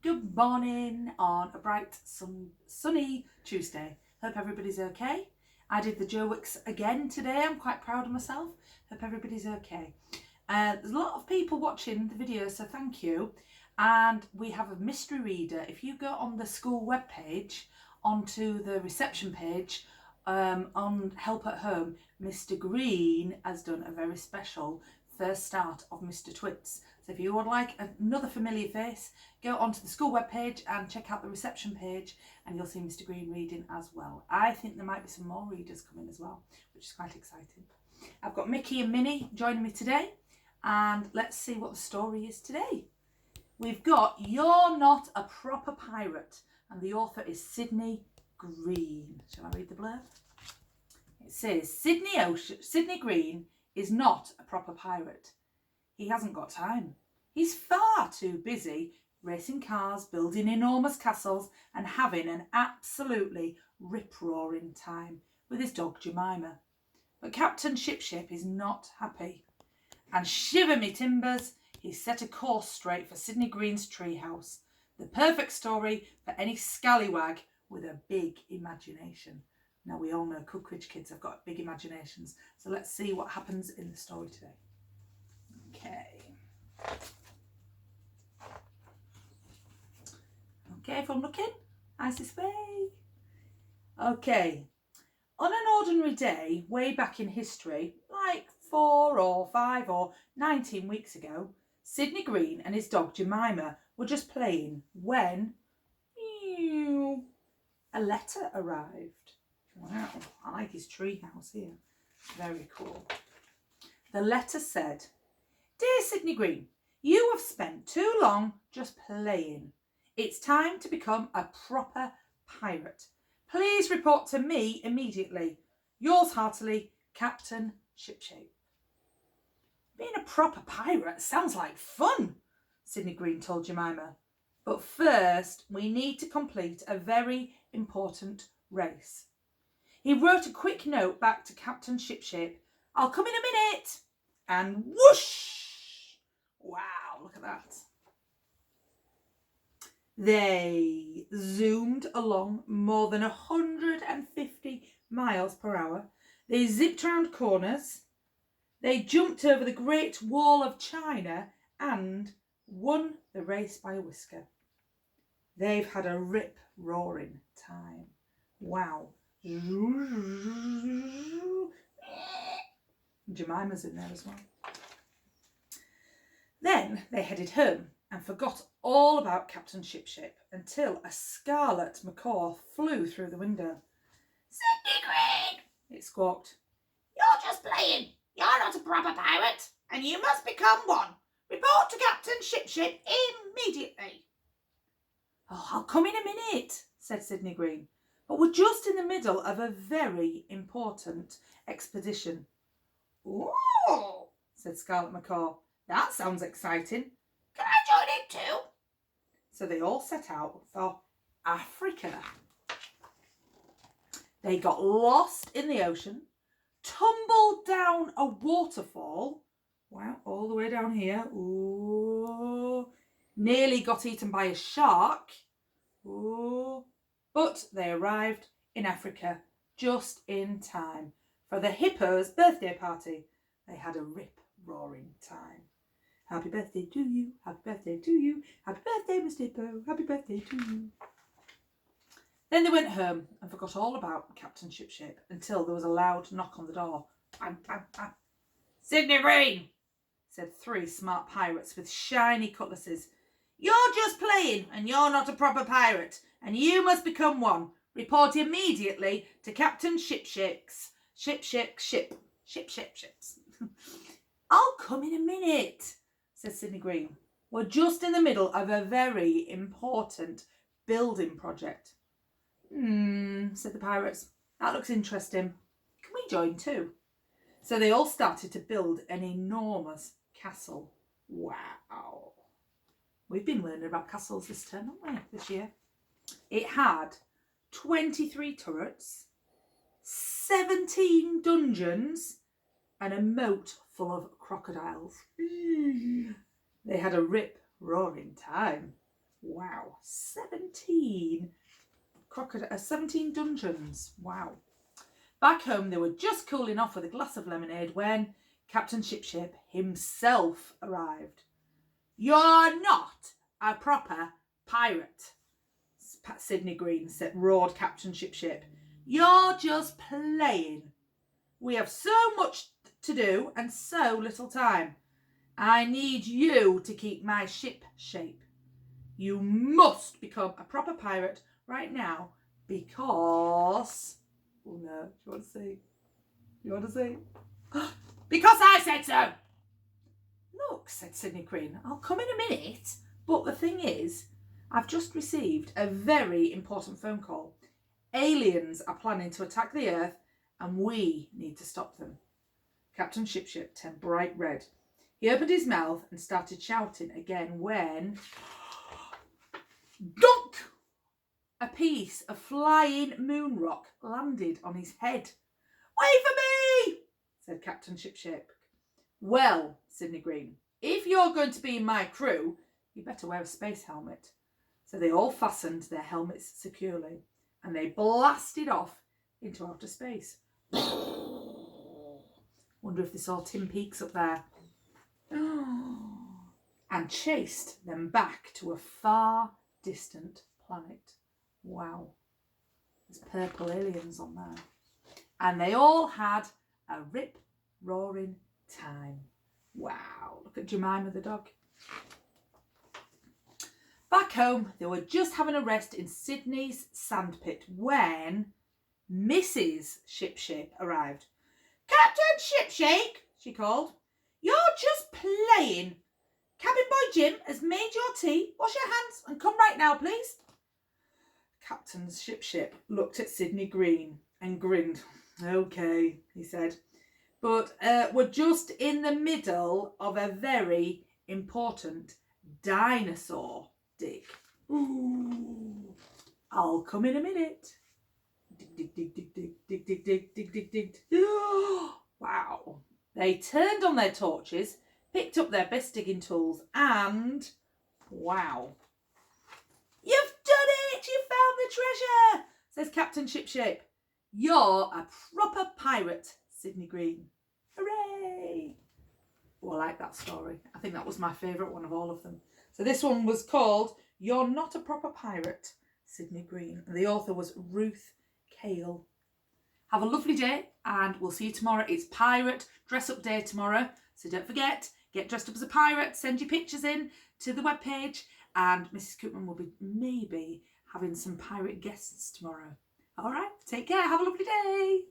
Good morning on a bright sunny Tuesday. Hope everybody's okay. I did the Joe Wicks again today. I'm quite proud of myself. Hope everybody's okay. There's a lot of people watching the video, so thank you. And we have a mystery reader. If you go on the school webpage, onto the reception page, on Help at Home, Mr. Green has done a very special first start of Mr. Twits. So if you would like another familiar face, go onto the school webpage and check out the reception page and you'll see Mr. Green reading as well. I think there might be some more readers coming as well, which is quite exciting. I've got Mickey and Minnie joining me today, and let's see what the story is today. We've got You're Not a Proper Pirate, and the author is Sidney Green. Shall I read the blurb? It says, Sidney Green is not a proper pirate. He hasn't got time. He's far too busy racing cars, building enormous castles, and having an absolutely rip-roaring time with his dog Jemima. But Captain Shipship is not happy. And shiver me timbers, he's set a course straight for Sidney Green's treehouse. The perfect story for any scallywag with a big imagination. Now, we all know Cookridge kids have got big imaginations. So let's see what happens in the story today. Okay, everyone looking? Eyes this way. Okay. On an ordinary day, way back in history, like 4 or 5 or 19 weeks ago, Sidney Green and his dog Jemima were just playing when a letter arrived. Wow, I like his tree house here. Very cool. The letter said, Dear Sidney Green, you have spent too long just playing. It's time to become a proper pirate. Please report to me immediately. Yours heartily, Captain Shipshape. Being a proper pirate sounds like fun, Sidney Green told Jemima. But first, we need to complete a very important race. He wrote a quick note back to Captain Shipshape. I'll come in a minute. And whoosh! Wow, look at that. They zoomed along more than 150 miles per hour. They zipped round corners. They jumped over the Great Wall of China and won the race by a whisker. They've had a rip-roaring time. Wow. Jemima's in there as well. Then they headed home and forgot all about Captain Shipship until a scarlet macaw flew through the window. Sidney Green, it squawked. You're just playing. You're not a proper pirate, and you must become one. Report to Captain Shipship immediately. Oh, I'll come in a minute, said Sidney Green. But we're just in the middle of a very important expedition. Ooh, said Scarlet Macaw. That sounds exciting. Can I join in too? So they all set out for Africa. They got lost in the ocean, tumbled down a waterfall. Wow, all the way down here. Ooh. Nearly got eaten by a shark. Ooh. But they arrived in Africa just in time for the hippo's birthday party. They had a rip-roaring time. Happy birthday to you, happy birthday to you, happy birthday, Mr. Hippo, happy birthday to you. Then they went home and forgot all about Captain Shipship until there was a loud knock on the door. Bang, bang, bang. Sidney Green, said 3 smart pirates with shiny cutlasses. You're just playing and you're not a proper pirate, and you must become one. Report immediately to Captain Shipships. I'll come in a minute, said Sidney Green. We're just in the middle of a very important building project. Said the pirates. That looks interesting. Can we join too? So they all started to build an enormous castle. Wow. We've been learning about castles this term, haven't we, this year? It had 23 turrets, 17 dungeons, and a moat full of crocodiles. They had a rip-roaring time. Wow. 17 17 dungeons. Wow. Back home, they were just cooling off with a glass of lemonade when Captain Shipship himself arrived. "You're not a proper pirate," Sidney Green roared Captain Shipship. "You're just playing. We have so much to do and so little time. I need you to keep my ship shape. You must become a proper pirate right now because..." Oh no, do you want to see? You want to see? "Because I said so." "Look," said Sidney Green, "I'll come in a minute. But the thing is, I've just received a very important phone call. Aliens are planning to attack the Earth and we need to stop them." Captain Shipship turned bright red. He opened his mouth and started shouting again when... dunk! A piece of flying moon rock landed on his head. "Wait for me!" said Captain Shipship. "Well," Sidney Green, "if you're going to be in my crew, you better wear a space helmet." So they all fastened their helmets securely and they blasted off into outer space. Wonder if they saw Tim Peaks up there. And chased them back to a far distant planet. Wow. There's purple aliens on there. And they all had a rip-roaring time. Wow. Look at Jemima the dog. Back home, they were just having a rest in Sydney's sandpit when Mrs. Shipship arrived. "Captain Shipshake," she called, "you're just playing. Cabin boy Jim has made your tea. Wash your hands and come right now, please." Captain Shipship looked at Sidney Green and grinned. "Okay," he said, "but we're just in the middle of a very important dinosaur dig." "Ooh, I'll come in a minute." Dig, dig, dig, dig, dig, dig, dig, dig, dig, dig, dig. Wow. They turned on their torches, picked up their best digging tools, and wow. "You've done it! You found the treasure!" says Captain Shipship. "You're a proper pirate, Sidney Green." Hooray! Oh, I like that story. I think that was my favourite one of all of them. So this one was called "You're Not a Proper Pirate, Sidney Green." And the author was Ruth Kale. Have a lovely day and we'll see you tomorrow. It's Pirate Dress Up Day tomorrow. So don't forget, get dressed up as a pirate, send your pictures in to the webpage, and Mrs. Cookman will be maybe having some pirate guests tomorrow. All right, take care. Have a lovely day.